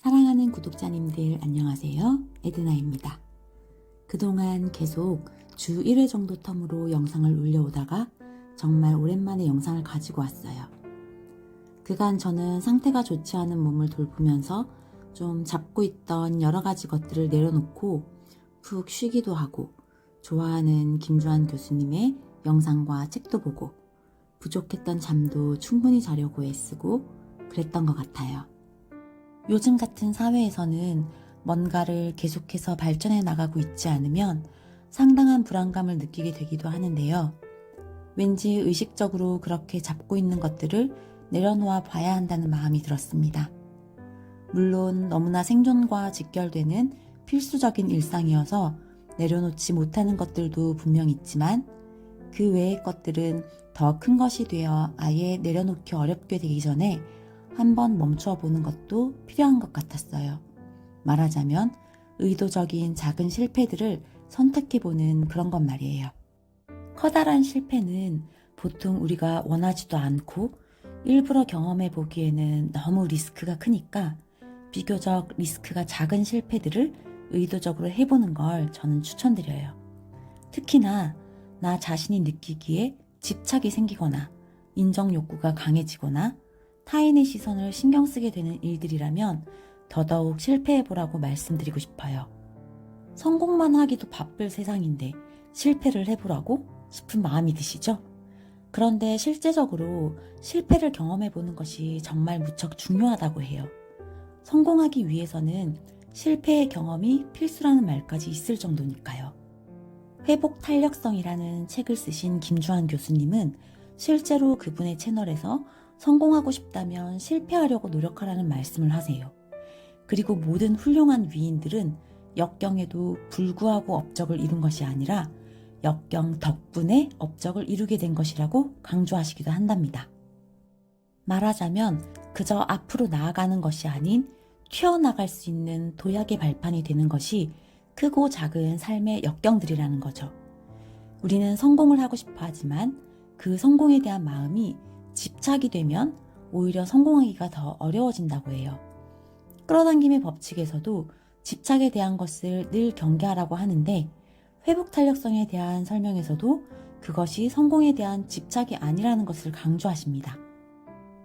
사랑하는 구독자님들 안녕하세요. 에드나입니다. 그동안 계속 주 1회 정도 텀으로 영상을 올려오다가 정말 오랜만에 영상을 가지고 왔어요. 그간 저는 상태가 좋지 않은 몸을 돌보면서 좀 잡고 있던 여러 가지 것들을 내려놓고 푹 쉬기도 하고 좋아하는 김주환 교수님의 영상과 책도 보고 부족했던 잠도 충분히 자려고 애쓰고 그랬던 것 같아요. 요즘 같은 사회에서는 뭔가를 계속해서 발전해 나가고 있지 않으면 상당한 불안감을 느끼게 되기도 하는데요. 왠지 의식적으로 그렇게 잡고 있는 것들을 내려놓아 봐야 한다는 마음이 들었습니다. 물론 너무나 생존과 직결되는 필수적인 일상이어서 내려놓지 못하는 것들도 분명 있지만 그 외의 것들은 더 큰 것이 되어 아예 내려놓기 어렵게 되기 전에 한번 멈추어 보는 것도 필요한 것 같았어요. 말하자면 의도적인 작은 실패들을 선택해보는 그런 것 말이에요. 커다란 실패는 보통 우리가 원하지도 않고 일부러 경험해보기에는 너무 리스크가 크니까 비교적 리스크가 작은 실패들을 의도적으로 해보는 걸 저는 추천드려요. 특히나 나 자신이 느끼기에 집착이 생기거나 인정 욕구가 강해지거나 타인의 시선을 신경 쓰게 되는 일들이라면 더더욱 실패해보라고 말씀드리고 싶어요. 성공만 하기도 바쁠 세상인데 실패를 해보라고 싶은 마음이 드시죠? 그런데 실제적으로 실패를 경험해보는 것이 정말 무척 중요하다고 해요. 성공하기 위해서는 실패의 경험이 필수라는 말까지 있을 정도니까요. 회복 탄력성이라는 책을 쓰신 김주환 교수님은 실제로 그분의 채널에서 성공하고 싶다면 실패하려고 노력하라는 말씀을 하세요. 그리고 모든 훌륭한 위인들은 역경에도 불구하고 업적을 이룬 것이 아니라 역경 덕분에 업적을 이루게 된 것이라고 강조하시기도 한답니다. 말하자면 그저 앞으로 나아가는 것이 아닌 튀어나갈 수 있는 도약의 발판이 되는 것이 크고 작은 삶의 역경들이라는 거죠. 우리는 성공을 하고 싶어 하지만 그 성공에 대한 마음이 집착이 되면 오히려 성공하기가 더 어려워진다고 해요. 끌어당김의 법칙에서도 집착에 대한 것을 늘 경계하라고 하는데 회복 탄력성에 대한 설명에서도 그것이 성공에 대한 집착이 아니라는 것을 강조하십니다.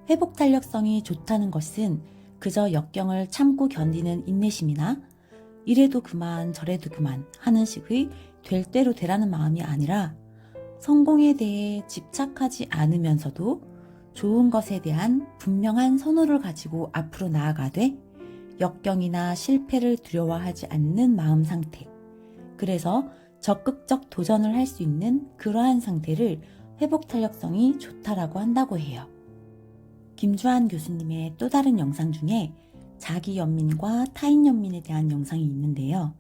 회복 탄력성이 좋다는 것은 그저 역경을 참고 견디는 인내심이나 이래도 그만 저래도 그만 하는 식의 될 대로 되라는 마음이 아니라 성공에 대해 집착하지 않으면서도 좋은 것에 대한 분명한 선호를 가지고 앞으로 나아가되 역경이나 실패를 두려워하지 않는 마음 상태. 그래서 적극적 도전을 할 수 있는 그러한 상태를 회복 탄력성이 좋다라고 한다고 해요. 김주환 교수님의 또 다른 영상 중에 자기 연민과 타인 연민에 대한 영상이 있는데요.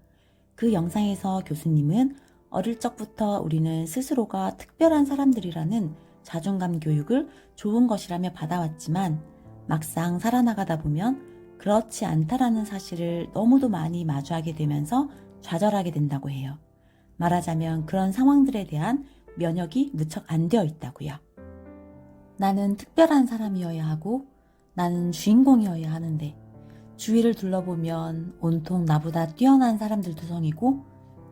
그 영상에서 교수님은 어릴 적부터 우리는 스스로가 특별한 사람들이라는 자존감 교육을 좋은 것이라며 받아왔지만 막상 살아나가다 보면 그렇지 않다라는 사실을 너무도 많이 마주하게 되면서 좌절하게 된다고 해요. 말하자면 그런 상황들에 대한 면역이 무척 안 되어 있다고요. 나는 특별한 사람이어야 하고 나는 주인공이어야 하는데 주위를 둘러보면 온통 나보다 뛰어난 사람들 두성이고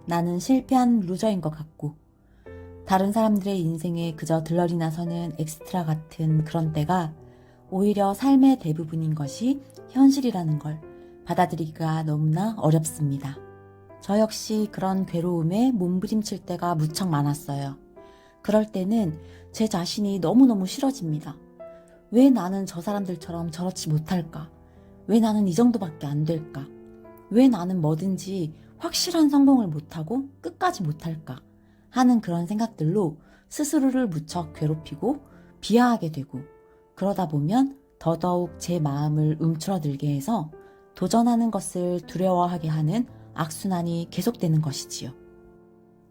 나는 실패한 루저인 것 같고 다른 사람들의 인생에 그저 들러리 나서는 엑스트라 같은 그런 때가 오히려 삶의 대부분인 것이 현실이라는 걸 받아들이기가 너무나 어렵습니다. 저 역시 그런 괴로움에 몸부림칠 때가 무척 많았어요. 그럴 때는 제 자신이 너무너무 싫어집니다. 왜 나는 저 사람들처럼 저렇지 못할까? 왜 나는 이 정도밖에 안 될까? 왜 나는 뭐든지 확실한 성공을 못하고 끝까지 못할까? 하는 그런 생각들로 스스로를 무척 괴롭히고 비하하게 되고 그러다 보면 더더욱 제 마음을 움츠러들게 해서 도전하는 것을 두려워하게 하는 악순환이 계속되는 것이지요.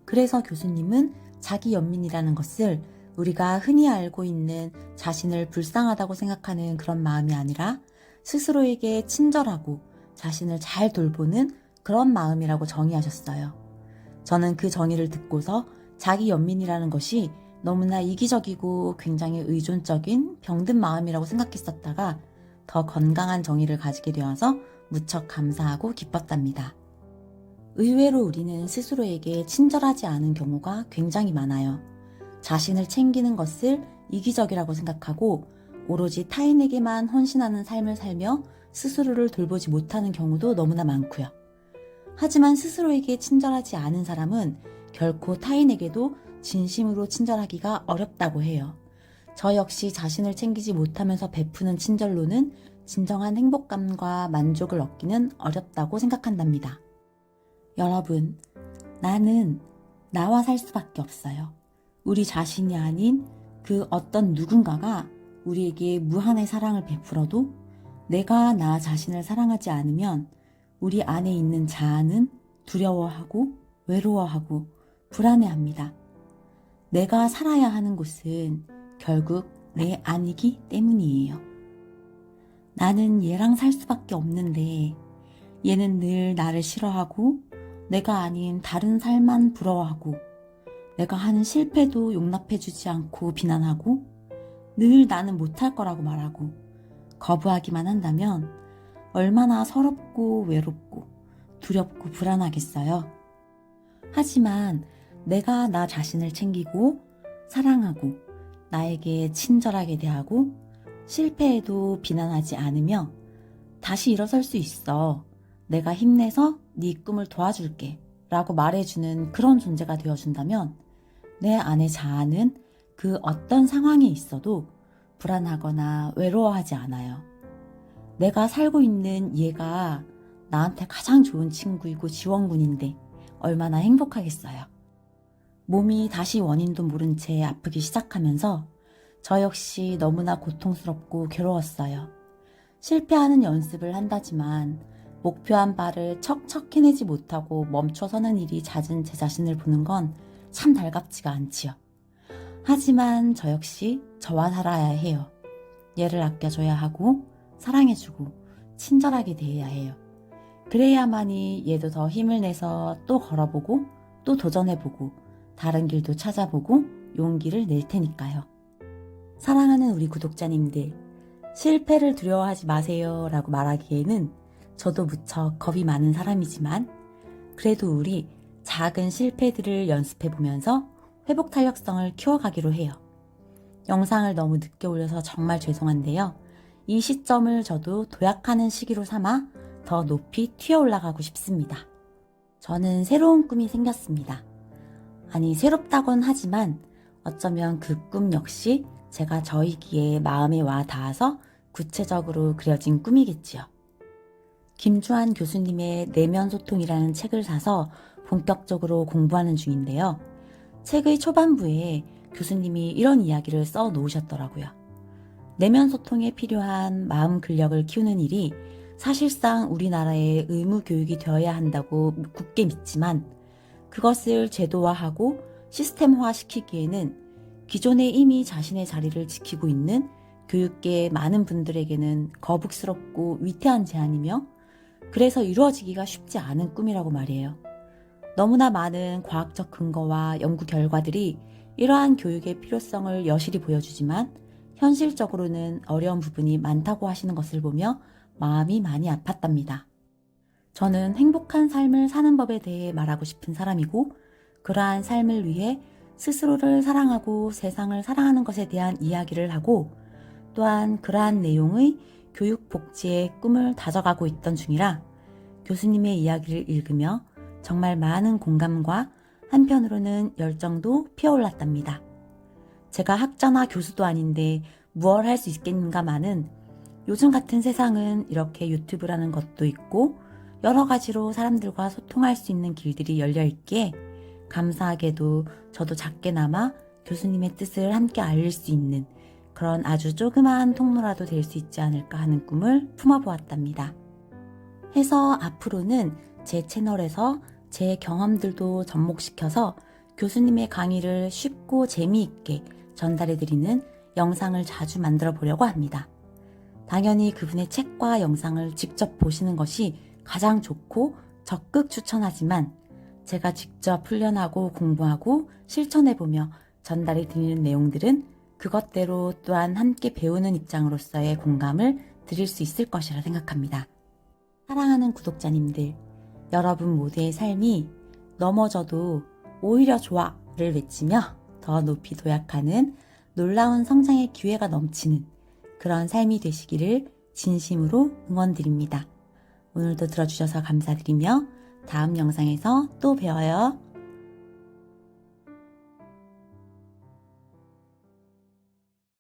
그래서 교수님은 자기 연민이라는 것을 우리가 흔히 알고 있는 자신을 불쌍하다고 생각하는 그런 마음이 아니라 스스로에게 친절하고 자신을 잘 돌보는 그런 마음이라고 정의하셨어요. 저는 그 정의를 듣고서 자기 연민이라는 것이 너무나 이기적이고 굉장히 의존적인 병든 마음이라고 생각했었다가 더 건강한 정의를 가지게 되어서 무척 감사하고 기뻤답니다. 의외로 우리는 스스로에게 친절하지 않은 경우가 굉장히 많아요. 자신을 챙기는 것을 이기적이라고 생각하고 오로지 타인에게만 헌신하는 삶을 살며 스스로를 돌보지 못하는 경우도 너무나 많고요. 하지만 스스로에게 친절하지 않은 사람은 결코 타인에게도 진심으로 친절하기가 어렵다고 해요. 저 역시 자신을 챙기지 못하면서 베푸는 친절로는 진정한 행복감과 만족을 얻기는 어렵다고 생각한답니다. 여러분, 나는 나와 살 수밖에 없어요. 우리 자신이 아닌 그 어떤 누군가가 우리에게 무한의 사랑을 베풀어도 내가 나 자신을 사랑하지 않으면 우리 안에 있는 자아는 두려워하고 외로워하고 불안해합니다. 내가 살아야 하는 곳은 결국 내 안이기 때문이에요. 나는 얘랑 살 수밖에 없는데 얘는 늘 나를 싫어하고 내가 아닌 다른 삶만 부러워하고 내가 하는 실패도 용납해주지 않고 비난하고 늘 나는 못할 거라고 말하고 거부하기만 한다면 얼마나 서럽고 외롭고 두렵고 불안하겠어요. 하지만 내가 나 자신을 챙기고 사랑하고 나에게 친절하게 대하고 실패해도 비난하지 않으며 다시 일어설 수 있어. 내가 힘내서 네 꿈을 도와줄게 라고 말해주는 그런 존재가 되어준다면 내 안의 자아는 그 어떤 상황에 있어도 불안하거나 외로워하지 않아요. 내가 살고 있는 얘가 나한테 가장 좋은 친구이고 지원군인데 얼마나 행복하겠어요. 몸이 다시 원인도 모른 채 아프기 시작하면서 저 역시 너무나 고통스럽고 괴로웠어요. 실패하는 연습을 한다지만 목표한 바를 척척 해내지 못하고 멈춰서는 일이 잦은 제 자신을 보는 건 참 달갑지가 않지요. 하지만 저 역시 저와 살아야 해요. 얘를 아껴줘야 하고 사랑해주고 친절하게 대해야 해요. 그래야만이 얘도 더 힘을 내서 또 걸어보고 또 도전해보고 다른 길도 찾아보고 용기를 낼 테니까요. 사랑하는 우리 구독자님들, 실패를 두려워하지 마세요 라고 말하기에는 저도 무척 겁이 많은 사람이지만 그래도 우리 작은 실패들을 연습해보면서 회복 탄력성을 키워가기로 해요. 영상을 너무 늦게 올려서 정말 죄송한데요. 이 시점을 저도 도약하는 시기로 삼아 더 높이 튀어 올라가고 싶습니다. 저는 새로운 꿈이 생겼습니다. 아니, 새롭다곤 하지만 어쩌면 그 꿈 역시 제가 저이기에 마음에 와 닿아서 구체적으로 그려진 꿈이겠지요. 김주한 교수님의 내면 소통이라는 책을 사서 본격적으로 공부하는 중인데요. 책의 초반부에 교수님이 이런 이야기를 써 놓으셨더라고요. 내면 소통에 필요한 마음 근력을 키우는 일이 사실상 우리나라의 의무 교육이 되어야 한다고 굳게 믿지만 그것을 제도화하고 시스템화시키기에는 기존에 이미 자신의 자리를 지키고 있는 교육계의 많은 분들에게는 거북스럽고 위태한 제안이며 그래서 이루어지기가 쉽지 않은 꿈이라고 말이에요. 너무나 많은 과학적 근거와 연구 결과들이 이러한 교육의 필요성을 여실히 보여주지만 현실적으로는 어려운 부분이 많다고 하시는 것을 보며 마음이 많이 아팠답니다. 저는 행복한 삶을 사는 법에 대해 말하고 싶은 사람이고 그러한 삶을 위해 스스로를 사랑하고 세상을 사랑하는 것에 대한 이야기를 하고 또한 그러한 내용의 교육 복지의 꿈을 다져가고 있던 중이라 교수님의 이야기를 읽으며 정말 많은 공감과 한편으로는 열정도 피어올랐답니다. 제가 학자나 교수도 아닌데 무얼 할 수 있겠는가마는 요즘 같은 세상은 이렇게 유튜브라는 것도 있고 여러 가지로 사람들과 소통할 수 있는 길들이 열려 있기에 감사하게도 저도 작게나마 교수님의 뜻을 함께 알릴 수 있는 그런 아주 조그마한 통로라도 될 수 있지 않을까 하는 꿈을 품어보았답니다. 해서 앞으로는 제 채널에서 제 경험들도 접목시켜서 교수님의 강의를 쉽고 재미있게 전달해드리는 영상을 자주 만들어 보려고 합니다. 당연히 그분의 책과 영상을 직접 보시는 것이 가장 좋고 적극 추천하지만 제가 직접 훈련하고 공부하고 실천해보며 전달해드리는 내용들은 그것대로 또한 함께 배우는 입장으로서의 공감을 드릴 수 있을 것이라 생각합니다. 사랑하는 구독자님들, 여러분 모두의 삶이 넘어져도 오히려 좋아를 외치며 더 높이 도약하는 놀라운 성장의 기회가 넘치는 그런 삶이 되시기를 진심으로 응원드립니다. 오늘도 들어주셔서 감사드리며 다음 영상에서 또 뵈어요.